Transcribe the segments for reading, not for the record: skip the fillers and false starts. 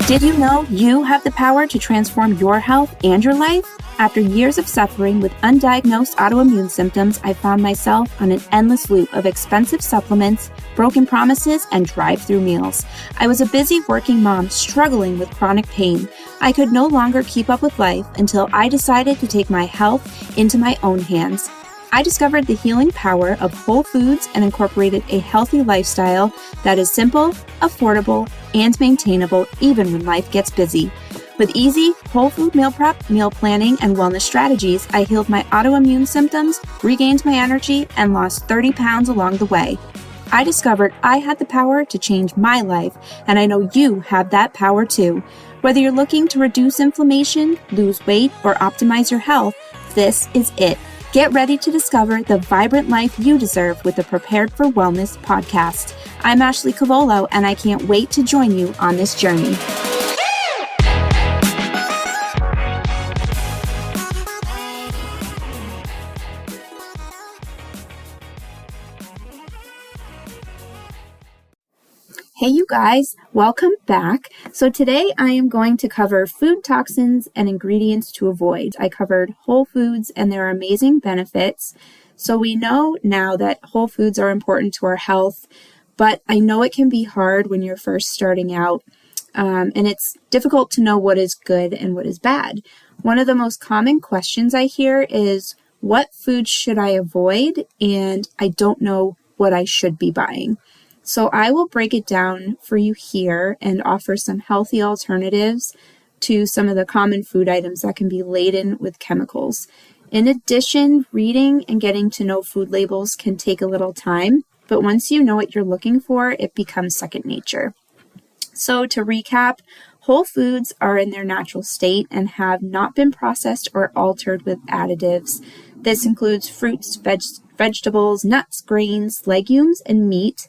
Did you know you have the power to transform your health and your life? After years of suffering with undiagnosed autoimmune symptoms, I found myself on an endless loop of expensive supplements, broken promises, and drive-through meals. I was a busy working mom struggling with chronic pain. I could no longer keep up with life until I decided to take my health into my own hands. I discovered the healing power of whole foods and incorporated a healthy lifestyle that is simple, affordable, and maintainable even when life gets busy. With easy, whole food meal prep, meal planning, and wellness strategies, I healed my autoimmune symptoms, regained my energy, and lost 30 pounds along the way. I discovered I had the power to change my life, and I know you have that power too. Whether you're looking to reduce inflammation, lose weight, or optimize your health, this is it. Get ready to discover the vibrant life you deserve with the Prepared for Wellness podcast. I'm Ashley Cavolo, and I can't wait to join you on this journey. Hey you guys, welcome back. So today I am going to cover food toxins and ingredients to avoid. I covered whole foods and their amazing benefits. So we know now that whole foods are important to our health, but I know it can be hard when you're first starting out, and it's difficult to know what is good and what is bad. One of the most common questions I hear is, what foods should I avoid? And I don't know what I should be buying. So I will break it down for you here and offer some healthy alternatives to some of the common food items that can be laden with chemicals. In addition, reading and getting to know food labels can take a little time, but once you know what you're looking for, it becomes second nature. So to recap, whole foods are in their natural state and have not been processed or altered with additives. This includes fruits, vegetables, nuts, grains, legumes, and meat.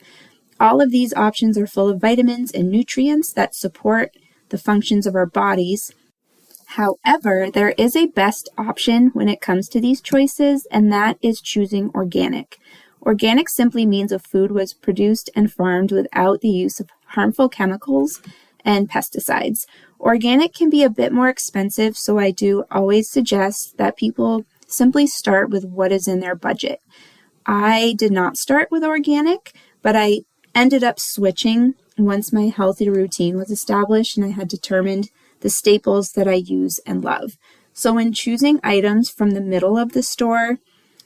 All of these options are full of vitamins and nutrients that support the functions of our bodies. However, there is a best option when it comes to these choices, and that is choosing organic. Organic simply means a food was produced and farmed without the use of harmful chemicals and pesticides. Organic can be a bit more expensive, so I do always suggest that people simply start with what is in their budget. I did not start with organic, but I ended up switching once my healthy routine was established and I had determined the staples that I use and love. So when choosing items from the middle of the store,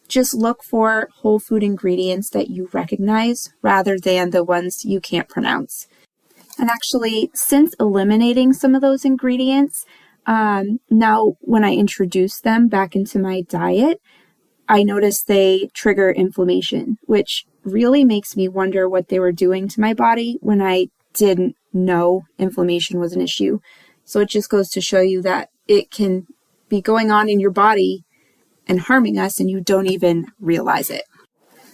just look for whole food ingredients that you recognize rather than the ones you can't pronounce. And actually, since eliminating some of those ingredients, now when I introduce them back into my diet, I notice they trigger inflammation, which really makes me wonder what they were doing to my body when I didn't know inflammation was an issue. So it just goes to show you that it can be going on in your body and harming us, and you don't even realize it.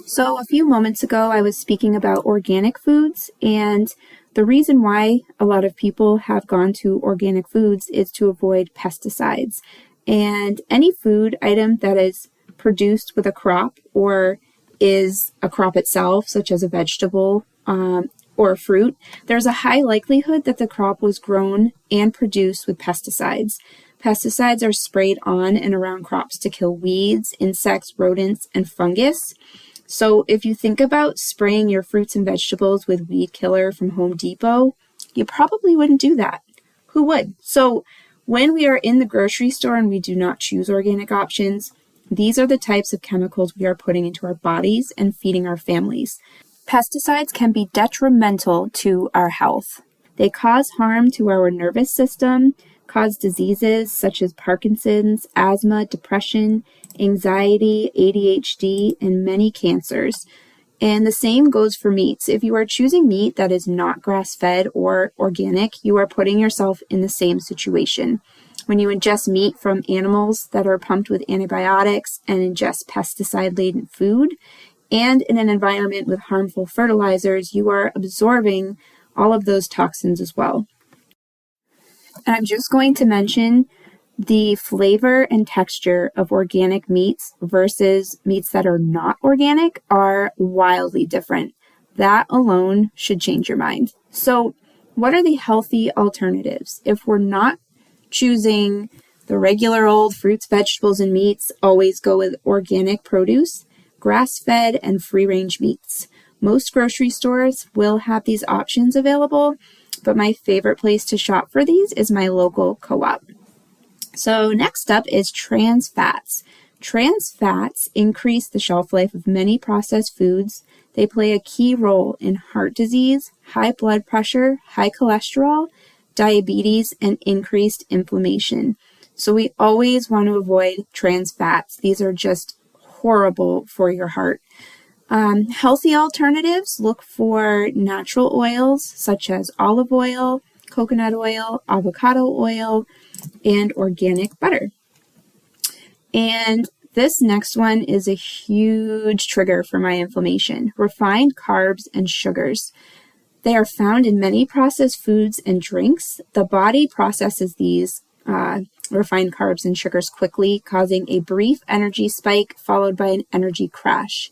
So a few moments ago, I was speaking about organic foods, and the reason why a lot of people have gone to organic foods is to avoid pesticides. And any food item that is produced with a crop or is a crop itself, such as a vegetable or a fruit, there's a high likelihood that the crop was grown and produced with pesticides. Pesticides are sprayed on and around crops to kill weeds, insects, rodents, and fungus. So if you think about spraying your fruits and vegetables with weed killer from Home Depot, you probably wouldn't do that. Who would? So when we are in the grocery store and we do not choose organic options, these are the types of chemicals we are putting into our bodies and feeding our families. Pesticides can be detrimental to our health. They cause harm to our nervous system, cause diseases such as Parkinson's, asthma, depression, anxiety, ADHD, and many cancers. And the same goes for meats. If you are choosing meat that is not grass-fed or organic, you are putting yourself in the same situation. When you ingest meat from animals that are pumped with antibiotics and ingest pesticide-laden food, and in an environment with harmful fertilizers, you are absorbing all of those toxins as well. And I'm just going to mention the flavor and texture of organic meats versus meats that are not organic are wildly different. That alone should change your mind. So what are the healthy alternatives? If we're not choosing the regular old fruits, vegetables, and meats, always go with organic produce, grass-fed, and free-range meats. Most grocery stores will have these options available, but my favorite place to shop for these is my local co-op. So next up is trans fats. Trans fats increase the shelf life of many processed foods. They play a key role in heart disease, high blood pressure, high cholesterol, diabetes, and increased inflammation. So we always want to avoid trans fats. These are just horrible for your heart. Healthy alternatives, look for natural oils such as olive oil, coconut oil, avocado oil, and organic butter. And this next one is a huge trigger for my inflammation: refined carbs and sugars. They are found in many processed foods and drinks. The body processes these refined carbs and sugars quickly, causing a brief energy spike followed by an energy crash.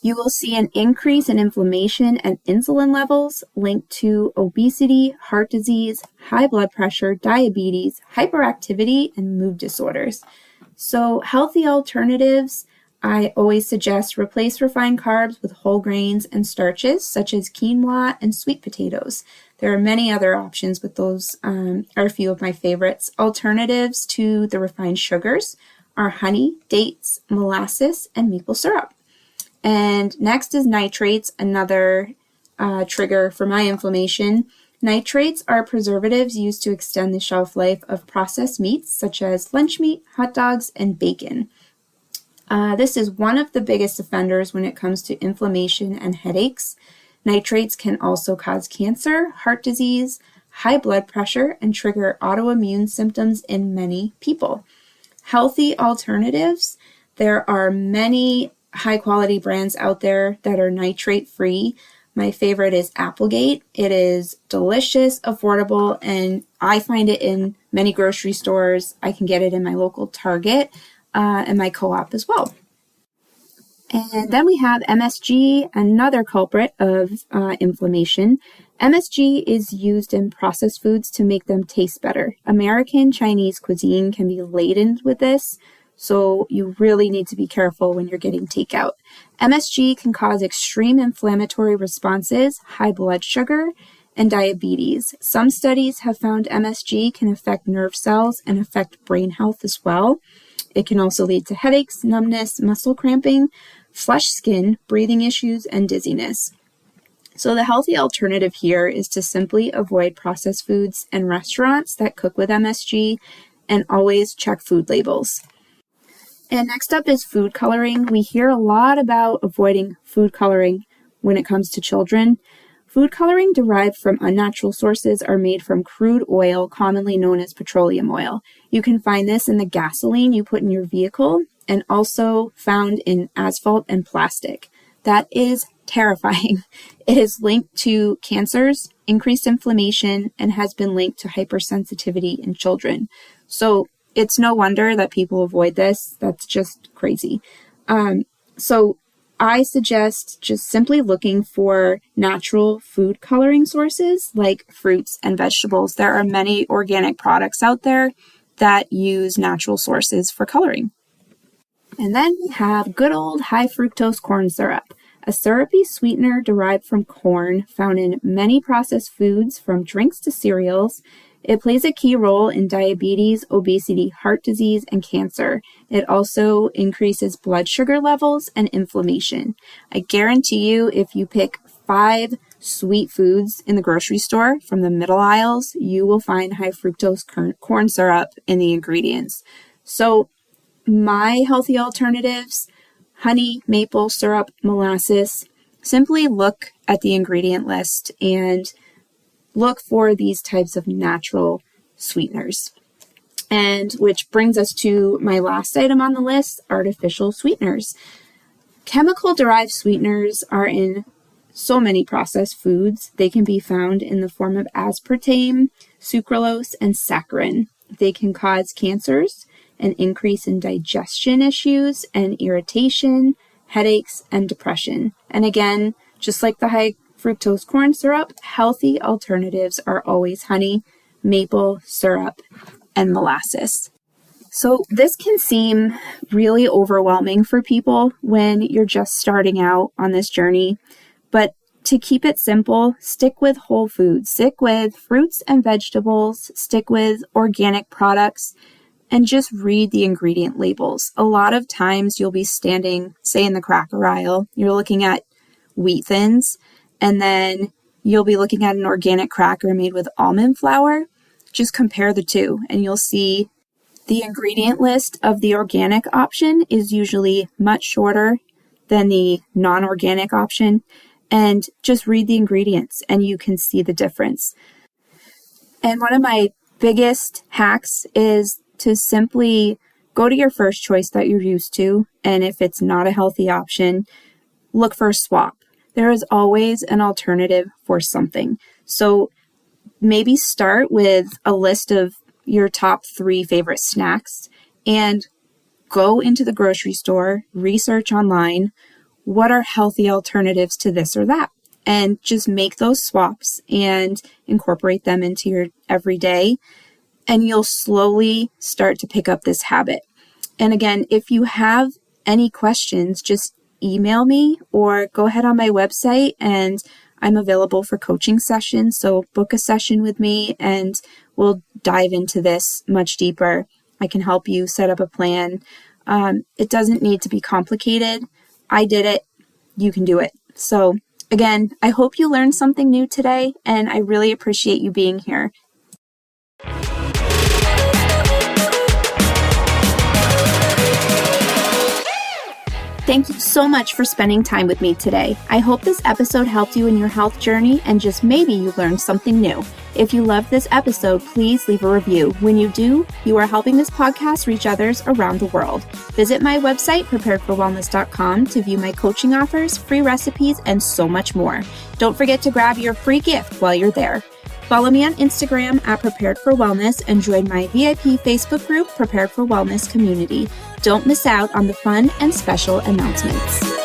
You will see an increase in inflammation and insulin levels linked to obesity, heart disease, high blood pressure, diabetes, hyperactivity, and mood disorders. So healthy alternatives, I always suggest replace refined carbs with whole grains and starches such as quinoa and sweet potatoes. There are many other options, but those are a few of my favorites. Alternatives to the refined sugars are honey, dates, molasses, and maple syrup. And next is nitrates, another trigger for my inflammation. Nitrates are preservatives used to extend the shelf life of processed meats such as lunch meat, hot dogs, and bacon. This is one of the biggest offenders when it comes to inflammation and headaches. Nitrates can also cause cancer, heart disease, high blood pressure, and trigger autoimmune symptoms in many people. Healthy alternatives, there are many high-quality brands out there that are nitrate-free. My favorite is Applegate. It is delicious, affordable, and I find it in many grocery stores. I can get it in my local Target and my co-op as well. And then we have MSG, another culprit of inflammation. MSG is used in processed foods to make them taste better. American Chinese cuisine can be laden with this, so you really need to be careful when you're getting takeout. MSG can cause extreme inflammatory responses, high blood sugar, and diabetes. Some studies have found MSG can affect nerve cells and affect brain health as well. It can also lead to headaches, numbness, muscle cramping, flushed skin, breathing issues, and dizziness. So the healthy alternative here is to simply avoid processed foods and restaurants that cook with MSG, and always check food labels. And next up is food coloring. We hear a lot about avoiding food coloring when it comes to children. Food coloring derived from unnatural sources are made from crude oil, commonly known as petroleum oil. You can find this in the gasoline you put in your vehicle and also found in asphalt and plastic. That is terrifying. It is linked to cancers, increased inflammation, and has been linked to hypersensitivity in children. So it's no wonder that people avoid this. That's just crazy. So I suggest just simply looking for natural food coloring sources like fruits and vegetables. There are many organic products out there that use natural sources for coloring. And then we have good old high fructose corn syrup, a syrupy sweetener derived from corn found in many processed foods from drinks to cereals. It plays a key role in diabetes, obesity, heart disease, and cancer. It also increases blood sugar levels and inflammation. I guarantee you, if you pick 5 sweet foods in the grocery store from the middle aisles, you will find high fructose corn syrup in the ingredients. So my healthy alternatives: honey, maple syrup, molasses. Simply look at the ingredient list and look for these types of natural sweeteners. And which brings us to my last item on the list, artificial sweeteners. Chemical-derived sweeteners are in so many processed foods. They can be found in the form of aspartame, sucralose, and saccharin. They can cause cancers, an increase in digestion issues and irritation, headaches, and depression. And again, just like the high fructose corn syrup, healthy alternatives are always honey, maple syrup, and molasses. So this can seem really overwhelming for people when you're just starting out on this journey, but to keep it simple, stick with whole foods, stick with fruits and vegetables, stick with organic products, and just read the ingredient labels. A lot of times you'll be standing, say in the cracker aisle, you're looking at wheat thins, and then you'll be looking at an organic cracker made with almond flour. Just compare the two and you'll see the ingredient list of the organic option is usually much shorter than the non-organic option. And just read the ingredients and you can see the difference. And one of my biggest hacks is to simply go to your first choice that you're used to. And if it's not a healthy option, look for a swap. There is always an alternative for something. So maybe start with a list of your top 3 favorite snacks and go into the grocery store, research online, what are healthy alternatives to this or that? And just make those swaps and incorporate them into your everyday. And you'll slowly start to pick up this habit. And again, if you have any questions, just email me or go ahead on my website and I'm available for coaching sessions. So book a session with me and we'll dive into this much deeper. I can help you set up a plan. It doesn't need to be complicated. I did it. You can do it. So again, I hope you learned something new today and I really appreciate you being here. Thank you so much for spending time with me today. I hope this episode helped you in your health journey and just maybe you learned something new. If you loved this episode, please leave a review. When you do, you are helping this podcast reach others around the world. Visit my website, preparedforwellness.com, to view my coaching offers, free recipes, and so much more. Don't forget to grab your free gift while you're there. Follow me on Instagram at Prepared for Wellness and join my VIP Facebook group, Prepared for Wellness Community. Don't miss out on the fun and special announcements.